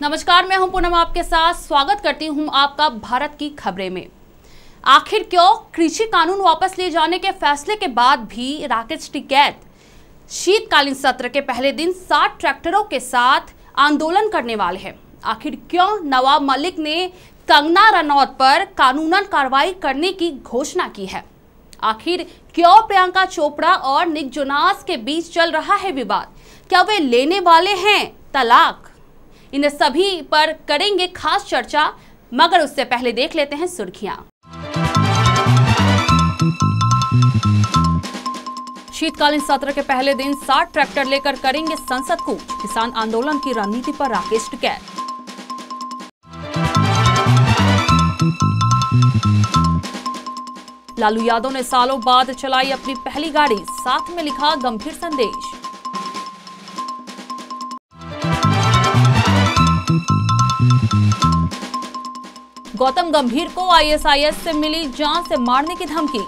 नमस्कार, मैं हूं पूनम आपके साथ। स्वागत करती हूं आपका भारत की खबरें में। आखिर क्यों कृषि कानून वापस लिए जाने के फैसले के बाद भी राकेश टिकैत शीतकालीन सत्र के पहले दिन 60 ट्रैक्टरों के साथ आंदोलन करने वाले हैं? आखिर क्यों नवाब मलिक ने कंगना रनौत पर कानूनन कार्रवाई करने की घोषणा की है? आखिर क्यों प्रियंका चोपड़ा और निक जोनास के बीच चल रहा है विवाद? क्या वे लेने वाले हैं तलाक? इन सभी पर करेंगे खास चर्चा, मगर उससे पहले देख लेते हैं सुर्खियां। शीतकालीन सत्र के पहले दिन 60 ट्रैक्टर लेकर करेंगे संसद कूच। किसान आंदोलन की रणनीति पर राकेश टिकैत। लालू यादव ने सालों बाद चलाई अपनी पहली गाड़ी, साथ में लिखा गंभीर संदेश। गौतम गंभीर को आईएसआईएस से मिली जान से मारने की धमकी।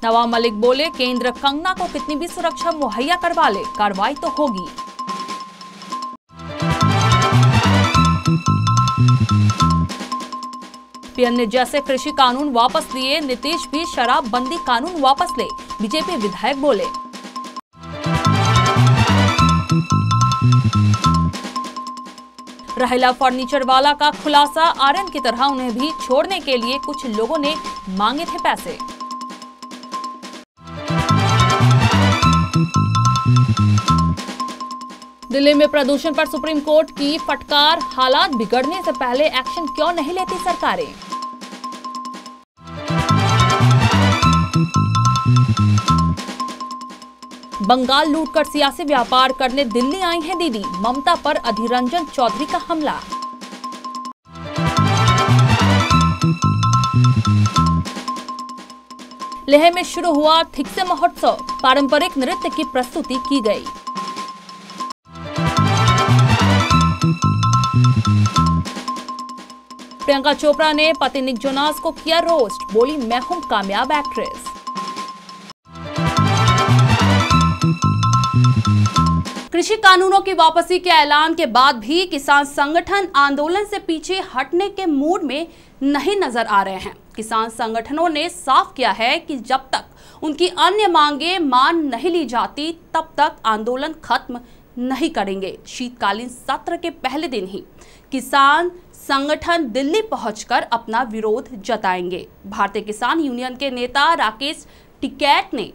नवाब मलिक बोले, केंद्र कंगना को कितनी भी सुरक्षा मुहैया करवा ले, कार्रवाई तो होगी। पीएम ने जैसे कृषि कानून वापस लिए, नीतीश भी शराबबंदी कानून वापस ले, बीजेपी विधायक बोले। रहेला फर्नीचर वाला का खुलासा, आर्यन की तरह उन्हें भी छोड़ने के लिए कुछ लोगों ने मांगे थे पैसे। दिल्ली में प्रदूषण पर सुप्रीम कोर्ट की फटकार, हालात बिगड़ने से पहले एक्शन क्यों नहीं लेती सरकारें? बंगाल लूटकर सियासी व्यापार करने दिल्ली आई हैं दीदी, ममता पर अधीर रंजन चौधरी का हमला। लेह में शुरू हुआ थिक्से महोत्सव, पारंपरिक नृत्य की प्रस्तुति की गई। प्रियंका चोपड़ा ने पति निक जोनास को किया रोस्ट, बोली मैं हूं कामयाब एक्ट्रेस। कृषि कानूनों की वापसी के ऐलान के बाद भी किसान संगठन आंदोलन से पीछे हटने के मूड में नहीं नजर आ रहे हैं। किसान संगठनों ने साफ किया है कि जब तक उनकी अन्य मांगे मान नहीं ली जाती, तब तक आंदोलन खत्म नहीं करेंगे। शीतकालीन सत्र के पहले दिन ही किसान संगठन दिल्ली पहुंचकर अपना विरोध जताएंगे। भारतीय किसान यूनियन के नेता राकेश टिकैत ने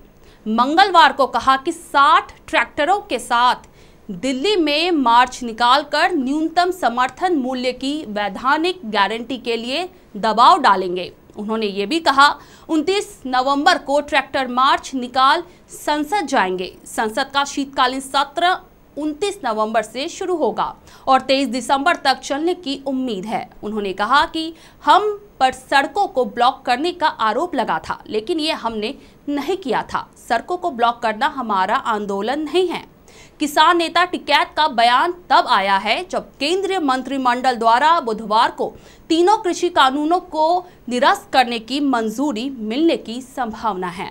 मंगलवार को कहा कि 60 ट्रैक्टरों के साथ दिल्ली में मार्च निकालकर न्यूनतम समर्थन मूल्य की वैधानिक गारंटी के लिए दबाव डालेंगे। उन्होंने ये भी कहा 29 नवंबर को ट्रैक्टर मार्च निकाल संसद जाएंगे। संसद का शीतकालीन सत्र 29 नवंबर से शुरू होगा और 23 दिसंबर तक चलने की उम्मीद है। उन्होंने कहा कि हम पर सड़कों को ब्लॉक करने का आरोप लगा था, लेकिन ये हमने नहीं किया था। सड़कों को ब्लॉक करना हमारा आंदोलन नहीं है। किसान नेता टिकैत का बयान तब आया है जब केंद्रीय मंत्रिमंडल द्वारा बुधवार को तीनों कृषि कानूनों को निरस्त करने की मंजूरी मिलने की संभावना है।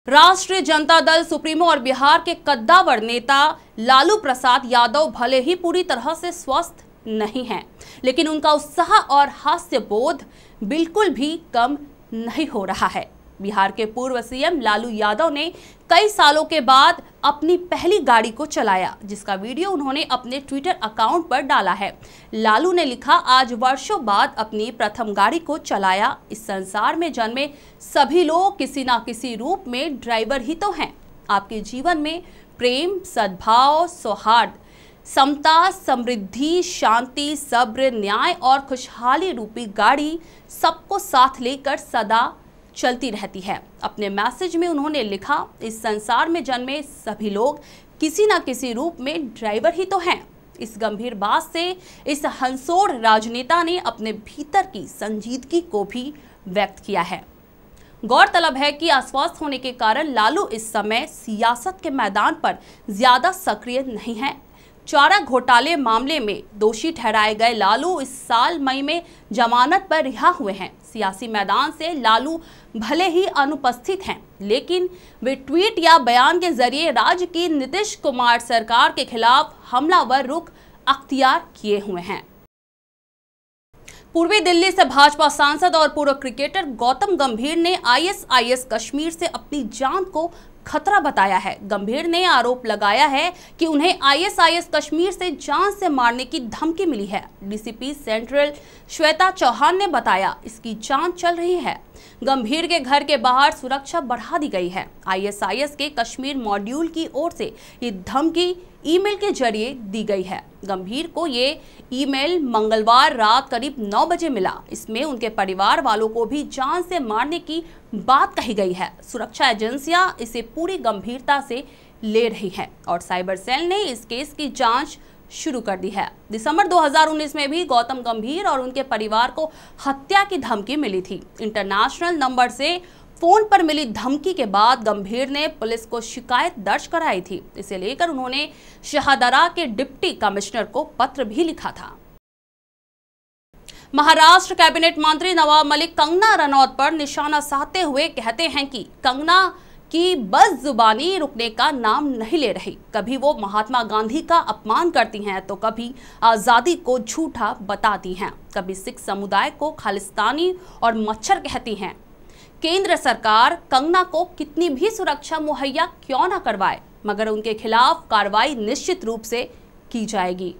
राष्ट्रीय जनता दल सुप्रीमो और बिहार के कद्दावर नेता लालू प्रसाद यादव भले ही पूरी तरह से स्वस्थ नहीं हैं, लेकिन उनका उत्साह और हास्य बोध बिल्कुल भी कम नहीं हो रहा है। बिहार के पूर्व सीएम लालू यादव ने कई सालों के बाद अपनी पहली गाड़ी को चलाया, जिसका वीडियो उन्होंने अपने ट्विटर अकाउंट पर डाला है। लालू ने लिखा, आज वर्षों बाद अपनी प्रथम गाड़ी को चलाया। इस संसार में जन्मे सभी लोग किसी ना किसी रूप में ड्राइवर ही तो हैं। आपके जीवन में प्रेम, सद्भाव, सौहार्द, समता, समृद्धि, शांति, सब्र, न्याय और खुशहाली रूपी गाड़ी सबको साथ लेकर सदा चलती रहती है। अपने मैसेज में उन्होंने लिखा, इस संसार में जन्मे सभी लोग किसी न किसी रूप में ड्राइवर ही तो हैं। इस गंभीर बात से इस हंसोड़ राजनेता ने अपने भीतर की संजीदगी को भी व्यक्त किया है। गौरतलब है कि अस्वस्थ होने के कारण लालू इस समय सियासत के मैदान पर ज्यादा सक्रिय नहीं है। चारा घोटाले मामले में दोषी ठहराए गए लालू इस साल मई में जमानत पर रिहा हुए हैं। सियासी मैदान से लालू भले ही अनुपस्थित हैं, लेकिन वे ट्वीट या बयान के जरिए राज्य की नीतीश कुमार सरकार के खिलाफ हमलावर रुख अख्तियार किए हुए हैं। पूर्वी दिल्ली से भाजपा सांसद और पूर्व क्रिकेटर गौतम गंभीर ने ISIS कश्मीर से अपनी जान को खतरा बताया है। गंभीर ने आरोप लगाया है कि उन्हें ISIS कश्मीर से जान से मारने की धमकी मिली है। DCP सेंट्रल श्वेता चौहान ने बताया, इसकी जांच चल रही है। गंभीर के घर के बाहर सुरक्षा बढ़ा दी गई है। ISIS के कश्मीर मॉड्यूल की ओर से ये धमकी ईमेल के जरिए दी गई है। गंभीर को ये ईमेल मंगलवार रात करीब 9 बजे मिला। इसमें उनके परिवार वालों को भी जान से मारने की बात कही गई है। सुरक्षा एजेंसियां इसे पूरी गंभीरता से ले रही हैं और साइबर सेल ने इस केस की जांच शुरू कर दी है। दिसंबर 2019 में भी गौतम गंभीर और उनके परिवार को हत्या की धमकी मिली थी। इंटरनेशनल नंबर से फोन पर मिली धमकी के बाद गंभीर ने पुलिस को शिकायत दर्ज कराई थी। इसे लेकर उन्होंने शाहदरा के डिप्टी कमिश्नर को पत्र भी लिखा था। महाराष्ट्र कैबिनेट मंत्री नवाब मलिक कंगना रनौत पर निशाना साधते हुए कहते हैं कि कंगना की बदजुबानी रुकने का नाम नहीं ले रही। कभी वो महात्मा गांधी का अपमान करती हैं तो कभी आजादी को झूठा बताती हैं, कभी सिख समुदाय को खालिस्तानी और मच्छर कहती हैं। केंद्र सरकार कंगना को कितनी भी सुरक्षा मुहैया क्यों न करवाए, मगर उनके खिलाफ कार्रवाई निश्चित रूप से की जाएगी।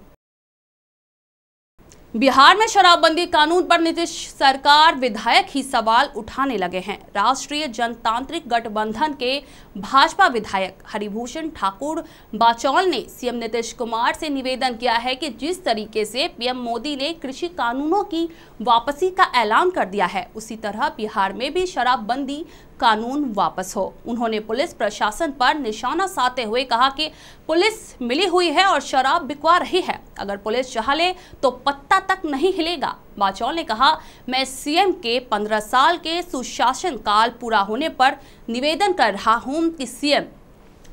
बिहार में शराबबंदी कानून पर नीतीश सरकार विधायक ही सवाल उठाने लगे हैं। राष्ट्रीय जनतांत्रिक गठबंधन के भाजपा विधायक हरिभूषण ठाकुर बाचौल ने सीएम नीतीश कुमार से निवेदन किया है कि जिस तरीके से पीएम मोदी ने कृषि कानूनों की वापसी का ऐलान कर दिया है, उसी तरह बिहार में भी शराबबंदी कानून वापस हो। उन्होंने पुलिस प्रशासन पर निशाना साधते हुए कहा कि पुलिस मिली हुई है और शराब बिकवा रही है। अगर पुलिस चाह ले तो पत्ता तक नहीं हिलेगा। बाचौल ने कहा, मैं सीएम के 15 साल के सुशासन काल पूरा होने पर निवेदन कर रहा हूं कि सीएम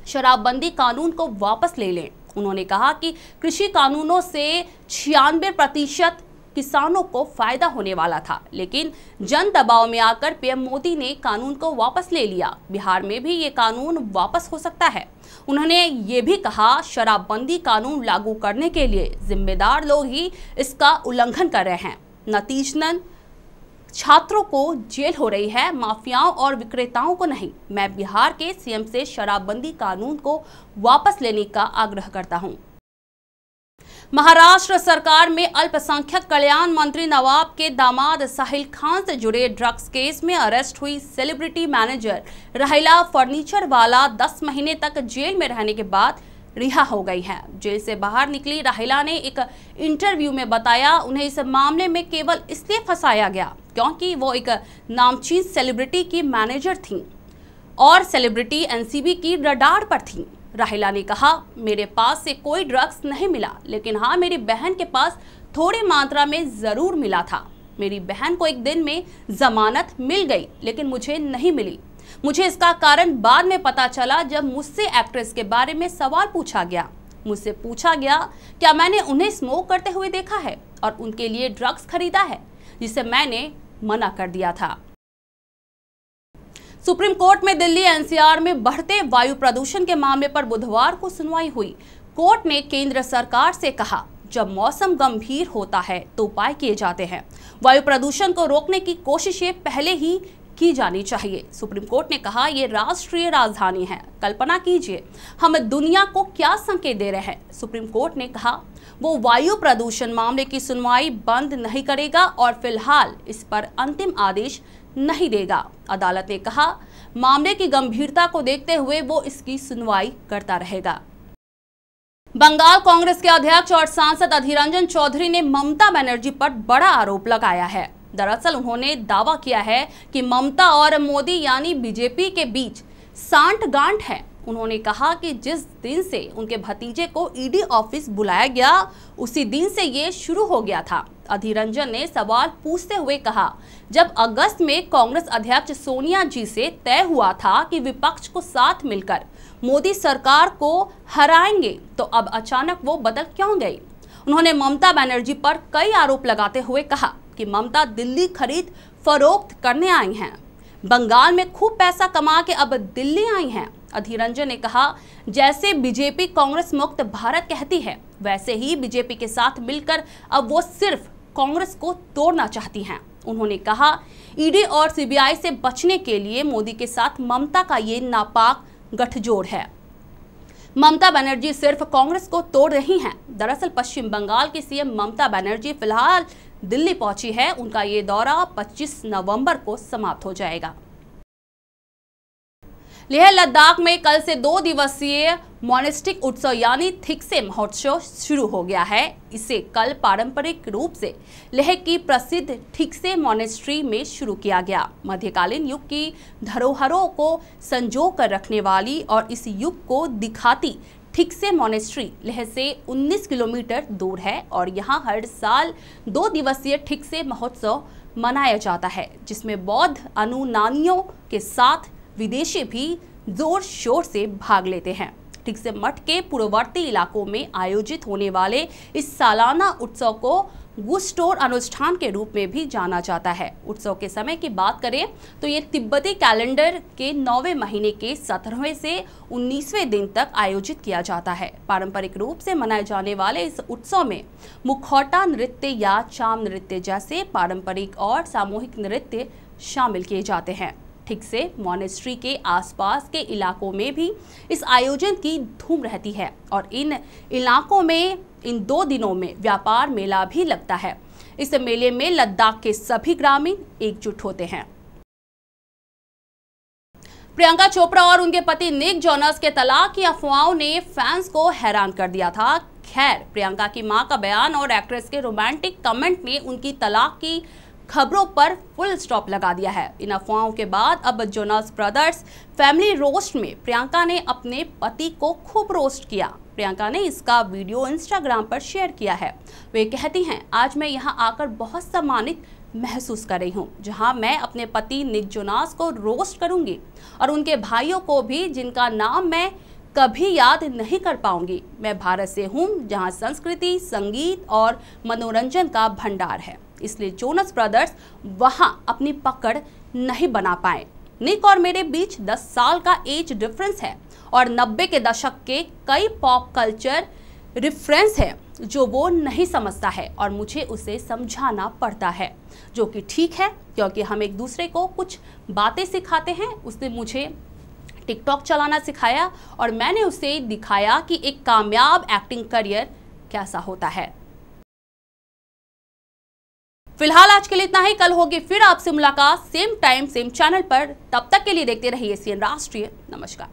शराबबंदी कानून को वापस ले लें। उन्होंने कहा कि कृषि कानूनों से 96% किसानों को फायदा होने वाला था, लेकिन जन दबाव में आकर पीएम मोदी ने कानून को वापस ले लिया। बिहार में भी ये कानून वापस हो सकता है। उन्होंने ये भी कहा, शराबबंदी कानून लागू करने के लिए जिम्मेदार लोग ही इसका उल्लंघन कर रहे हैं। नतीजतन छात्रों को जेल हो रही है, माफियाओं और विक्रेताओं को नहीं। मैं बिहार के सीएम से शराबबंदी कानून को वापस लेने का आग्रह करता हूं। महाराष्ट्र सरकार में अल्पसंख्यक कल्याण मंत्री नवाब के दामाद साहिल खान से जुड़े ड्रग्स केस में अरेस्ट हुई सेलिब्रिटी मैनेजर राहिला फर्नीचर वाला 10 महीने तक जेल में रहने के बाद रिहा हो गई है। जेल से बाहर निकली राहिला ने एक इंटरव्यू में बताया, उन्हें इस मामले में केवल इसलिए फंसाया गया क्योंकि वो एक नामचीन सेलिब्रिटी की मैनेजर थी और सेलिब्रिटी एनसीबी की रडार पर थी। राहिला ने कहा, मेरे पास से कोई ड्रग्स नहीं मिला, लेकिन हाँ, मेरी बहन के पास थोड़ी मात्रा में जरूर मिला था। मेरी बहन को एक दिन में जमानत मिल गई, लेकिन मुझे नहीं मिली। मुझे इसका कारण बाद में पता चला जब मुझसे एक्ट्रेस के बारे में सवाल पूछा गया। मुझसे पूछा गया क्या मैंने उन्हें स्मोक करते हुए देखा है और उनके लिए ड्रग्स खरीदा है, जिसे मैंने मना कर दिया था। सुप्रीम कोर्ट में दिल्ली एनसीआर में बढ़ते वायु प्रदूषण के मामले पर बुधवार को सुनवाई हुई। कोर्ट ने केंद्र सरकार से कहा, जब मौसम गंभीर होता है तो उपाय किए जाते हैं। वायु प्रदूषण को रोकने की कोशिशें पहले ही की जानी चाहिए। सुप्रीम कोर्ट ने कहा, ये राष्ट्रीय राजधानी है। कल्पना कीजिए हम दुनिया को क्या संकेत दे रहे हैं। सुप्रीम कोर्ट ने कहा वो वायु प्रदूषण मामले की सुनवाई बंद नहीं करेगा और फिलहाल इस पर अंतिम आदेश नहीं देगा। अदालत ने कहा, मामले की गंभीरता को देखते हुए वो इसकी सुनवाई करता रहेगा। बंगाल कांग्रेस के अध्यक्ष और सांसद अधीर रंजन चौधरी ने ममता बनर्जी पर बड़ा आरोप लगाया है। दरअसल उन्होंने दावा किया है कि ममता और मोदी यानी बीजेपी के बीच सांठ-गांठ है। उन्होंने कहा कि जिस दिन से उनके भतीजे को ईडी ऑफिस बुलाया गया, उसी दिन से ये शुरू हो गया था। अधीर रंजन ने सवाल पूछते हुए कहा, जब अगस्त में कांग्रेस अध्यक्ष सोनिया जी से तय हुआ था कि विपक्ष को साथ मिलकर मोदी सरकार को हराएंगे, तो अब अचानक वो बदल क्यों गई। उन्होंने ममता बनर्जी पर कई आरोप लगाते हुए कहा कि ममता दिल्ली खरीद फरोख्त करने आई हैं। बंगाल में खूब पैसा कमा के अब दिल्ली आई हैं। अधीर रंजन ने कहा, जैसे बीजेपी कांग्रेस मुक्त भारत कहती है, वैसे ही बीजेपी के साथ मिलकर अब वो सिर्फ कांग्रेस को तोड़ना चाहती हैं। उन्होंने कहा, ईडी और सीबीआई से बचने के लिए मोदी के साथ ममता का ये नापाक गठजोड़ है। ममता बनर्जी सिर्फ कांग्रेस को तोड़ रही हैं। दरअसल पश्चिम बंगाल की सीएम ममता बनर्जी फिलहाल दिल्ली पहुंची है। उनका ये दौरा 25 नवंबर को समाप्त हो जाएगा। लेह लद्दाख में कल से 2 दिवसीय मोनेस्टिक उत्सव यानी थिक्से महोत्सव शुरू हो गया है। इसे कल पारंपरिक रूप से लेह की प्रसिद्ध थिक्से मोनेस्ट्री में शुरू किया गया। मध्यकालीन युग की धरोहरों को संजो कर रखने वाली और इस युग को दिखाती थिक्से मोनेस्ट्री लेह से 19 किलोमीटर दूर है और यहाँ हर साल 2 दिवसीय थिक्से महोत्सव मनाया जाता है, जिसमें बौद्ध अनुयायियों के साथ विदेशी भी जोर शोर से भाग लेते हैं। थिक्से मठ के पूर्ववर्ती इलाकों में आयोजित होने वाले इस सालाना उत्सव को गुस्टोर अनुष्ठान के रूप में भी जाना जाता है। उत्सव के समय की बात करें तो ये तिब्बती कैलेंडर के 9वें महीने के 17वें से 19वें दिन तक आयोजित किया जाता है। पारंपरिक रूप से मनाए जाने वाले इस उत्सव में मुखौटा नृत्य या चाम नृत्य जैसे पारंपरिक और सामूहिक नृत्य शामिल किए जाते हैं। थिक्से मोनेस्ट्री के आसपास के इलाकों में भी इस आयोजन की धूम रहती है और इन इलाकों में इन 2 दिनों में व्यापार मेला भी लगता है। इस मेले में लद्दाख के सभी ग्रामीण एकजुट होते हैं। प्रियंका चोपड़ा और उनके पति निक जोनास के तलाक की अफवाहों ने फैंस को हैरान कर दिया था। खैर, प्रियंका की मां का बयान और एक्ट्रेस के रोमांटिक कमेंट ने उनकी तलाक की खबरों पर फुल स्टॉप लगा दिया है। इन अफवाहों के बाद अब जोनास ब्रदर्स फैमिली रोस्ट में प्रियंका ने अपने पति को खूब रोस्ट किया। प्रियंका ने इसका वीडियो इंस्टाग्राम पर शेयर किया है। वे कहती हैं, आज मैं यहां आकर बहुत सम्मानित महसूस कर रही हूं, जहां मैं अपने पति निक जोनास को रोस्ट करूंगी और उनके भाइयों को भी, जिनका नाम मैं कभी याद नहीं कर पाऊंगी। मैं भारत से हूं, जहां संस्कृति, संगीत और मनोरंजन का भंडार है, इसलिए जोनास ब्रदर्स वहां अपनी पकड़ नहीं बना पाए। निक और मेरे बीच 10 साल का एज डिफरेंस है और 90 के दशक के कई पॉप कल्चर रेफरेंस है जो वो नहीं समझता है और मुझे उसे समझाना पड़ता है, जो कि ठीक है क्योंकि हम एक दूसरे को कुछ बातें सिखाते हैं। उसने मुझे टिकटॉक चलाना सिखाया और मैंने उसे दिखाया कि एक कामयाब एक्टिंग करियर कैसा होता है। फिलहाल आज के लिए इतना ही। कल होगी फिर आपसे मुलाकात सेम टाइम सेम चैनल पर। तब तक के लिए देखते रहिए सीएन राष्ट्रीय। नमस्कार।